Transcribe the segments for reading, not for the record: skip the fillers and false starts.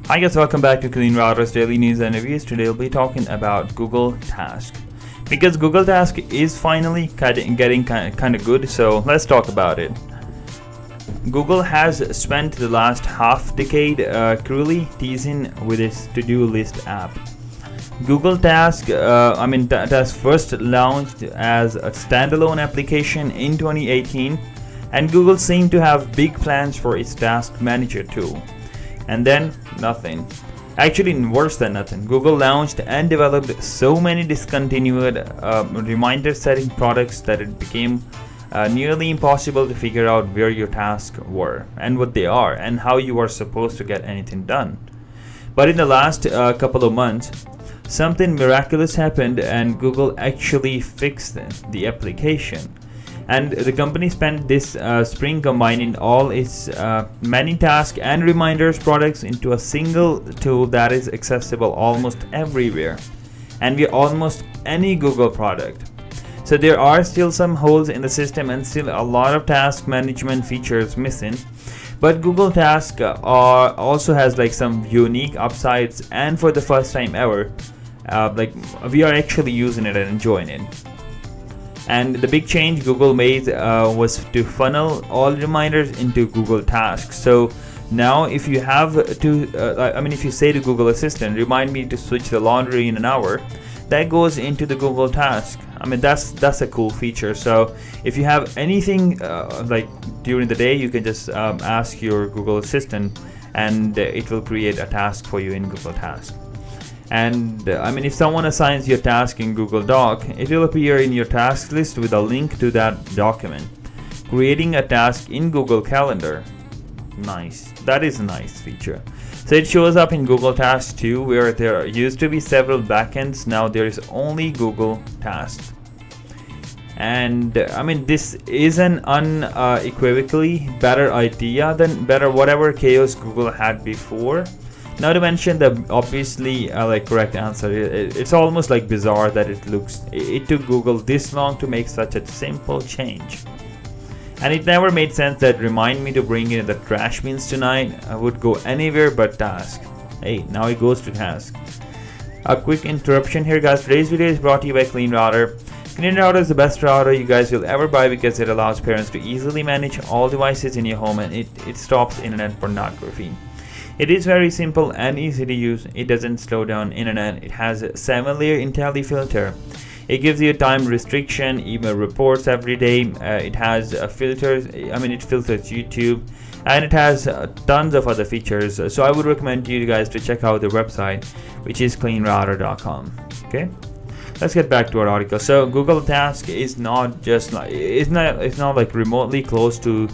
Hi guys, welcome back to Clean Router's Daily News and Reviews. Today we'll be talking about Google Task. Because Google Task is finally getting kind of good, so let's talk about it. Google has spent the last half decade cruelly teasing with its to-do list app. Google Task, Task first launched as a standalone application in 2018, and Google seemed to have big plans for its task manager tool. And then nothing. Actually, worse than nothing. Google launched and developed so many discontinued reminder setting products that it became nearly impossible to figure out where your tasks were and what they are and how you are supposed to get anything done. But in the last couple of months, something miraculous happened and Google actually fixed the application. And the company spent this spring combining all its many task and reminders products into a single tool that is accessible almost everywhere and via almost any Google product. So there are still some holes in the system and still a lot of task management features missing. But Google Task also has some unique upsides, and for the first time ever, we are actually using it and enjoying it. And the big change Google made was to funnel all reminders into Google Tasks. So now if you have to, if you say to Google Assistant, remind me to switch the laundry in an hour, that goes into the Google Task. That's a cool feature. So if you have anything during the day, you can just ask your Google Assistant and it will create a task for you in Google Task. And if someone assigns your task in Google Doc, it will appear in your task list with a link to that document. Creating a task in Google Calendar. Nice. That is a nice feature. So it shows up in Google Tasks too, where there used to be several backends. Now there is only Google Tasks. And this is an unequivocally better idea than whatever chaos Google had before. Not to mention the obviously correct answer. It's almost bizarre that it took Google this long to make such a simple change. And it never made sense that remind me to bring in the trash bins tonight. I would go anywhere but Task. Hey, now it goes to Task. A quick interruption here, guys. Today's video is brought to you by Clean Router. Clean Router is the best router you guys will ever buy because it allows parents to easily manage all devices in your home, and it stops internet pornography. It is very simple and easy to use. It doesn't slow down internet. It has a 7-layer IntelliFilter. It gives you a time restriction, email reports every day. It has filters. It filters YouTube, and it has tons of other features. So I would recommend you guys to check out the website, which is cleanrouter.com. Okay, let's get back to our article. So Google Task is not just it's not remotely close to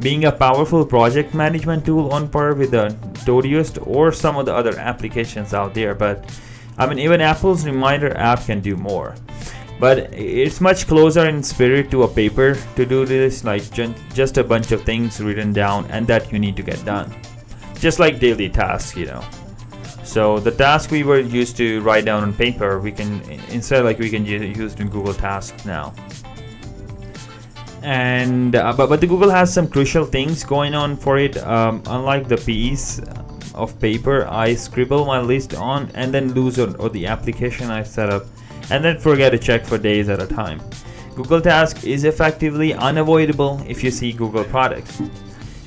being a powerful project management tool on par with the Todoist or some of the other applications out there, but even Apple's reminder app can do more. But it's much closer in spirit to a paper to do this, just a bunch of things written down and that you need to get done, just like daily tasks, So the task we were used to write down on paper, we can instead we can use in Google Tasks now. And but the Google has some crucial things going on for it. Unlike the piece of paper I scribble my list on and then lose or the application I set up and then forget to check for days at a time, Google Task is effectively unavoidable if you see Google products.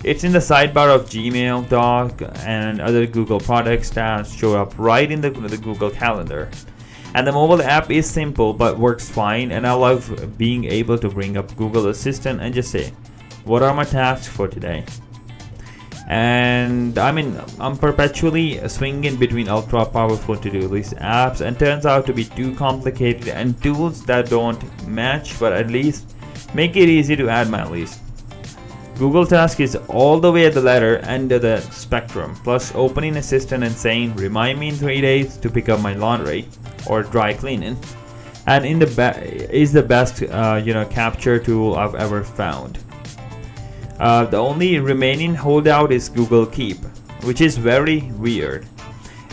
It's in the sidebar of Gmail, Doc, and other Google products that show up right in the Google Calendar. And the mobile app is simple but works fine, and I love being able to bring up Google Assistant and just say, what are my tasks for today? And I'm perpetually swinging between ultra powerful to-do list apps and turns out to be too complicated and tools that don't match, but at least make it easy to add my list. Google Task is all the way at the latter end of the spectrum, plus opening Assistant and saying, remind me in 3 days to pick up my laundry or dry cleaning, and is the best capture tool I've ever found. The only remaining holdout is Google Keep, which is very weird.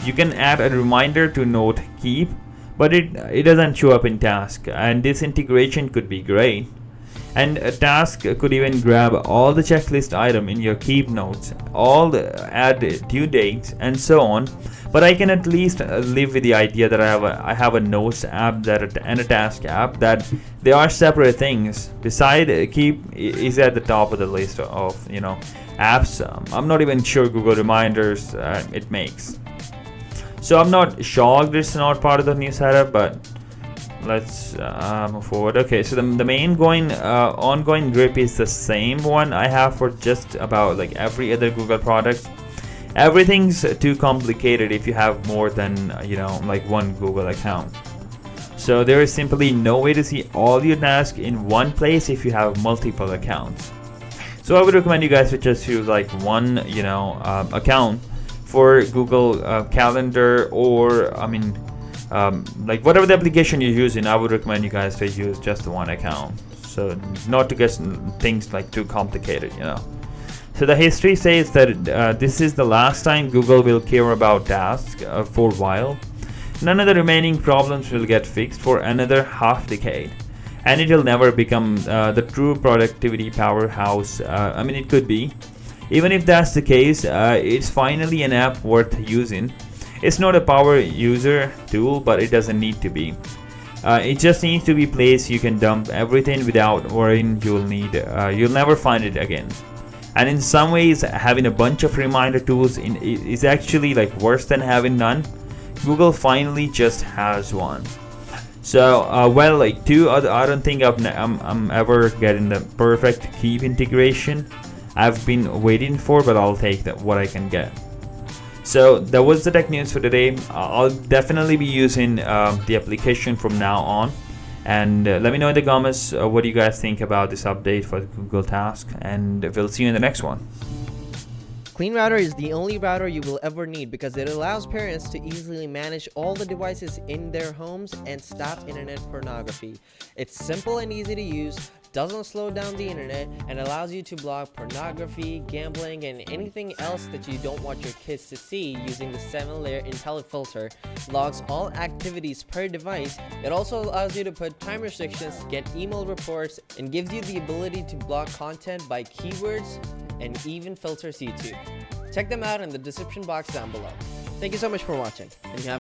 You can add a reminder to Note Keep, but it doesn't show up in Task, and this integration could be great. And a task could even grab all the checklist item in your keep notes, all the add due dates, and so on. But I can at least live with the idea that I have a notes app and a task app, that they are separate things. Beside keep is at the top of the list of apps. I'm not even sure Google reminders it makes. So I'm not shocked it's not part of the new setup, but let's move forward. Okay, so the main ongoing grip is the same one I have for just about like every other Google product. Everything's too complicated if you have more than like one Google account. So there is simply no way to see all your tasks in one place if you have multiple accounts. So I would recommend you guys to just use like one account for Google Calendar, or like whatever the application you're using. I would recommend you guys to use just one account, so not to get things like too complicated. So the history says that this is the last time Google will care about tasks for a while. None of the remaining problems will get fixed for another half decade, and it will never become the true productivity powerhouse. It could be. Even if that's the case, it's finally an app worth using. It's not a power user tool, but it doesn't need to be. It just needs to be a place you can dump everything without worrying you'll never find it again. And in some ways, having a bunch of reminder tools is actually like worse than having none. Google finally just has one. So I don't think I'm ever getting the perfect keep integration I've been waiting for, but I'll take what I can get. So that was the tech news for today. I'll definitely be using the application from now on. And let me know in the comments what do you guys think about this update for Google Task, and we'll see you in the next one. Clean Router is the only router you will ever need because it allows parents to easily manage all the devices in their homes and stop internet pornography. It's simple and easy to use, doesn't slow down the internet, and allows you to block pornography, gambling, and anything else that you don't want your kids to see using the 7-layer IntelliFilter. Logs all activities per device. It also allows you to put time restrictions, get email reports, and gives you the ability to block content by keywords and even filters YouTube. Check them out in the description box down below. Thank you so much for watching, and you have